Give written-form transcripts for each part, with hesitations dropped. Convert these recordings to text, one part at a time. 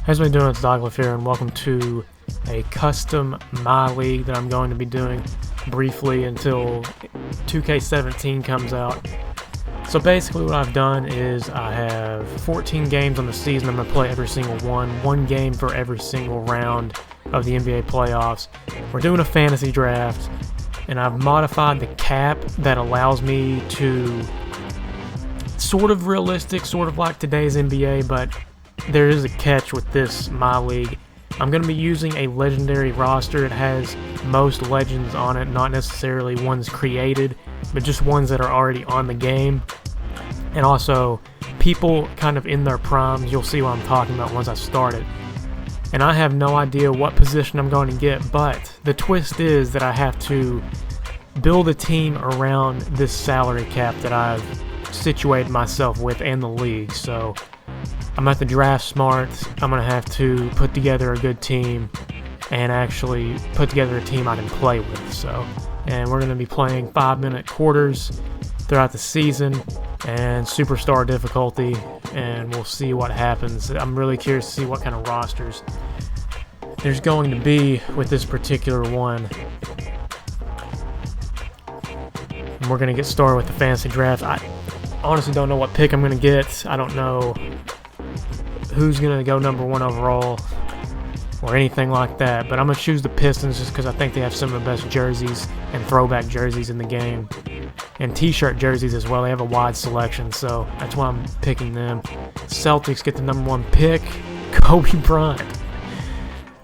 How's everybody doing? It's Douglas here, and welcome to a custom MyLEAGUE that I'm going to be doing briefly until 2K17 comes out. So basically what I've done is I have 14 games on the season. I'm going to play every single one game for every single round of the NBA playoffs. We're doing a fantasy draft, and I've modified the cap that allows me to sort of realistic, sort of like today's NBA, but there is a catch with this MyLEAGUE. I'm going to be using a legendary roster. It has most legends on it, not necessarily ones created, but just ones that are already on the game. And also, people kind of in their primes. You'll see what I'm talking about once I start it. And I have no idea what position I'm going to get, but the twist is that I have to build a team around this salary cap that I've situated myself with and the league. So I'm going to have to draft smart. I'm going to have to put together a good team and actually put together a team I can play with. And we're going to be playing 5-minute quarters throughout the season and superstar difficulty, and we'll see what happens. I'm really curious to see what kind of rosters there's going to be with this particular one. And we're going to get started with the fantasy draft. I honestly don't know what pick I'm going to get. I don't know who's going to go number 1 overall or anything like that, but I'm going to choose the Pistons just because I think they have some of the best jerseys and throwback jerseys in the game, and t-shirt jerseys as well. They have a wide selection, so that's why I'm picking them. Celtics get the number 1 pick. Kobe Bryant.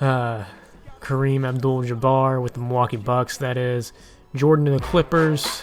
Kareem Abdul-Jabbar with the Milwaukee Bucks, that is. Jordan to the Clippers.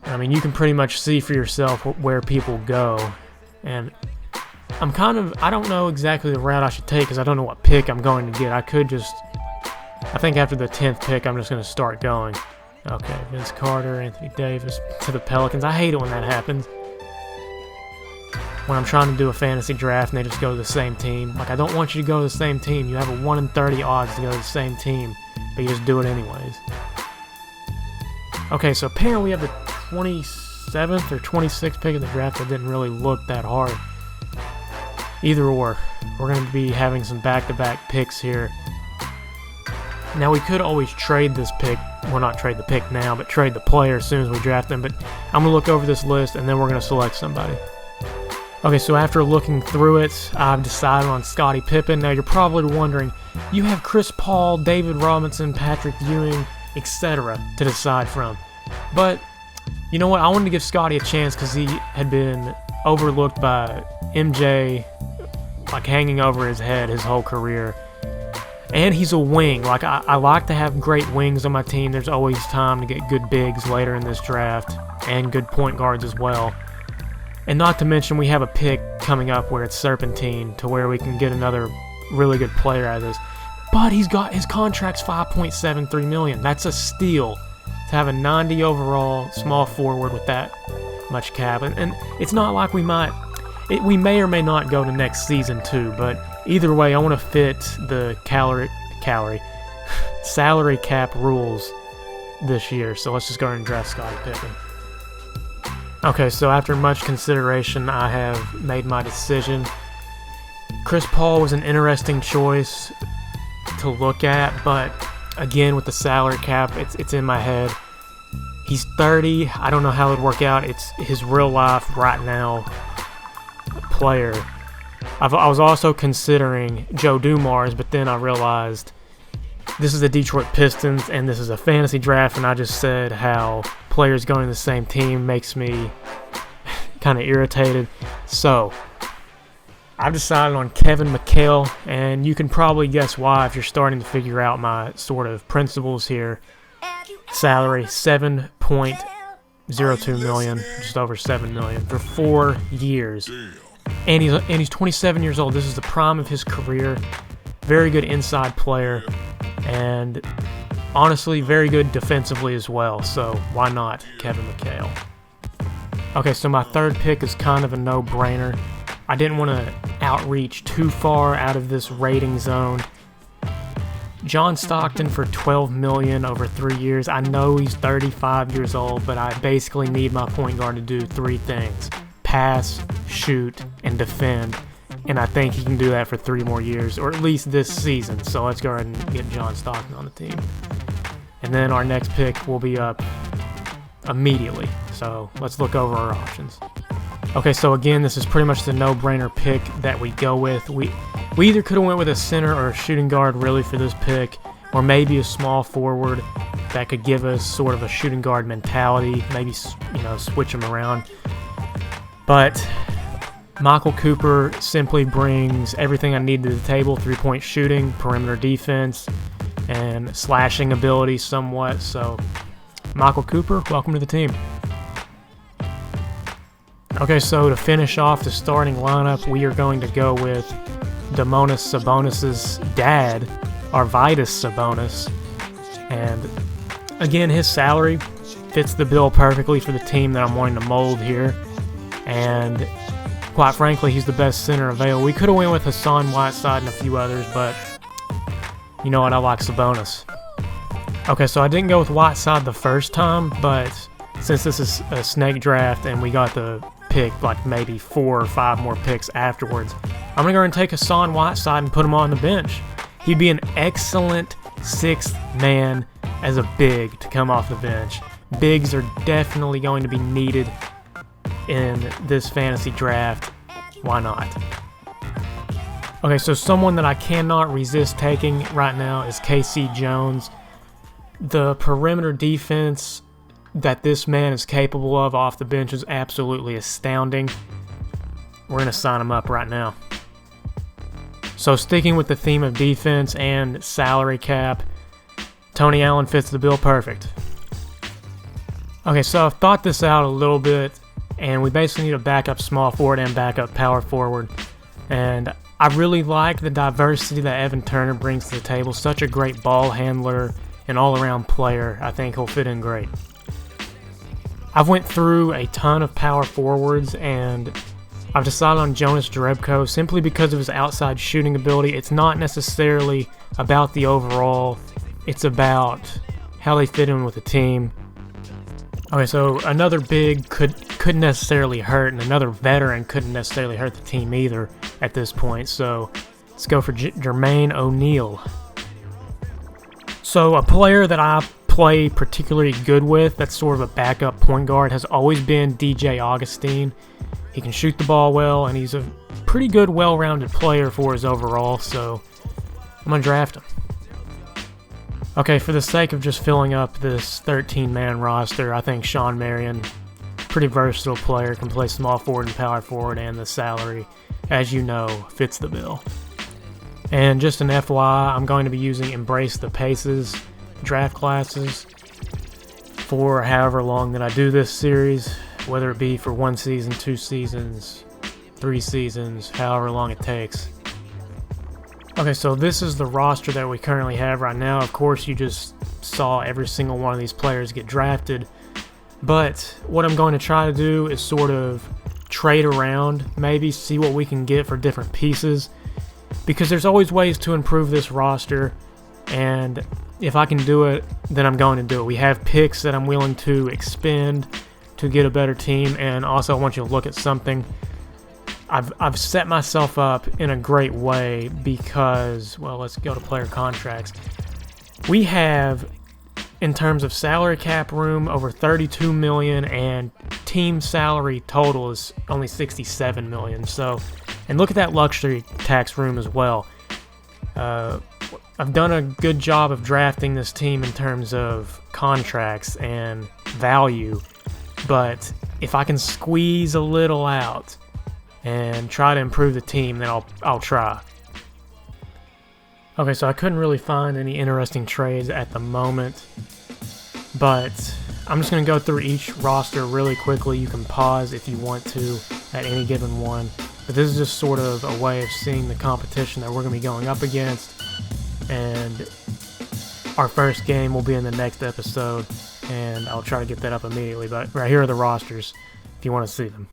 I mean, you can pretty much see for yourself where people go, and I don't know exactly the route I should take because I don't know what pick I'm going to get. I think after the 10th pick, I'm just going to start going. Okay, Vince Carter, Anthony Davis to the Pelicans. I hate it when that happens. When I'm trying to do a fantasy draft and they just go to the same team. Like, I don't want you to go to the same team. You have a 1 in 30 odds to go to the same team, but you just do it anyways. Okay, so apparently we have the 27th or 26th pick of the draft that didn't really look that hard. Either or, we're going to be having some back-to-back picks here. Now, we could always trade this pick. Well, not trade the pick now, but trade the player as soon as we draft them. But I'm going to look over this list, and then we're going to select somebody. Okay, so after looking through it, I've decided on Scottie Pippen. Now, you're probably wondering, you have Chris Paul, David Robinson, Patrick Ewing, etc. to decide from. But, you know what? I wanted to give Scottie a chance because he had been overlooked by MJ, like hanging over his head his whole career. And he's a wing. Like, I like to have great wings on my team. There's always time to get good bigs later in this draft and good point guards as well. And not to mention, we have a pick coming up where it's Serpentine to where we can get another really good player out of this. But his contract's $5.73 million. That's a steal to have a 90 overall small forward with that much cap. And it's not like we may or may not go to next season too, but either way, I want to fit the salary cap rules this year. So let's just go ahead and draft Scottie Pippen. Okay, so after much consideration, I have made my decision. Chris Paul was an interesting choice to look at, but again, with the salary cap, it's in my head. He's 30. I don't know how it would work out. It's his real life right now player. I was also considering Joe Dumars, but then I realized this is the Detroit Pistons and this is a fantasy draft, and I just said how players going to the same team makes me kind of irritated. So I've decided on Kevin McHale, and you can probably guess why if you're starting to figure out my sort of principles here. Salary $7.02 million, just over $7 million for 4 years. And he's 27 years old. This is the prime of his career. Very good inside player, and honestly, very good defensively as well. So why not Kevin McHale? Okay, so my third pick is kind of a no-brainer. I didn't want to outreach too far out of this rating zone. John Stockton for $12 million over 3 years. I know he's 35 years old, but I basically need my point guard to do 3 things: pass, shoot, and defend. and I think he can do that for 3 more years, or at least this season. So let's go ahead and get John Stockton on the team. And then our next pick will be up immediately. So let's look over our options. Okay, so again, this is pretty much the no-brainer pick that we go with. We either could have went with a center or a shooting guard really for this pick, or maybe a small forward that could give us sort of a shooting guard mentality, maybe, you know, switch them around. But Michael Cooper simply brings everything I need to the table: 3-point shooting, perimeter defense, and slashing ability somewhat. So Michael Cooper, welcome to the team. Okay, so to finish off the starting lineup, we are going to go with Domantas Sabonis' dad, Arvydas Sabonis. And again, his salary fits the bill perfectly for the team that I'm wanting to mold here. And quite frankly, he's the best center available. We could have went with Hassan Whiteside and a few others, but you know what, I like Sabonis. Okay, so I didn't go with Whiteside the first time, but since this is a snake draft and we got the pick like maybe 4 or 5 more picks afterwards, I'm going to go and take Hassan Whiteside and put him on the bench. He'd be an excellent 6th man as a big to come off the bench. Bigs are definitely going to be needed in this fantasy draft. Why not? Okay, so someone that I cannot resist taking right now is KC Jones. The perimeter defense that this man is capable of off the bench is absolutely astounding. We're going to sign him up right now. So sticking with the theme of defense and salary cap, Tony Allen fits the bill perfect. Okay, so I've thought this out a little bit, and we basically need a backup small forward and backup power forward. And I really like the diversity that Evan Turner brings to the table. Such a great ball handler and all-around player. I think he'll fit in great. I've went through a ton of power forwards, and I've decided on Jonas Jerebko simply because of his outside shooting ability. It's not necessarily about the overall, it's about how they fit in with the team. Okay, so another big couldn't necessarily hurt, and another veteran couldn't necessarily hurt the team either at this point. So let's go for Jermaine O'Neal. So a player that I play particularly good with, that's sort of a backup point guard, has always been DJ Augustine. He can shoot the ball well, and he's a pretty good, well-rounded player for his overall, so I'm going to draft him. Okay, for the sake of just filling up this 13-man roster, I think Sean Marion, pretty versatile player, can play small forward and power forward, and the salary, as you know, fits the bill. And just an FYI, I'm going to be using Embrace the Paces draft classes for however long that I do this series, whether it be for 1 season, 2 seasons, 3 seasons, however long it takes. Okay, so this is the roster that we currently have right now. Of course, you just saw every single one of these players get drafted, but what I'm going to try to do is sort of trade around, maybe see what we can get for different pieces, because there's always ways to improve this roster, and if I can do it, then I'm going to do it. We have picks that I'm willing to expend to get a better team, and also I want you to look at something. I've set myself up in a great way because, well, let's go to player contracts. We have, in terms of salary cap room, over $32 million, and team salary total is only $67 million. So, and look at that luxury tax room as well. I've done a good job of drafting this team in terms of contracts and value, but if I can squeeze a little out and try to improve the team, then I'll try. Okay, so I couldn't really find any interesting trades at the moment, but I'm just going to go through each roster really quickly. You can pause if you want to at any given one, but this is just sort of a way of seeing the competition that we're going to be going up against, and our first game will be in the next episode, and I'll try to get that up immediately, but right here are the rosters if you want to see them.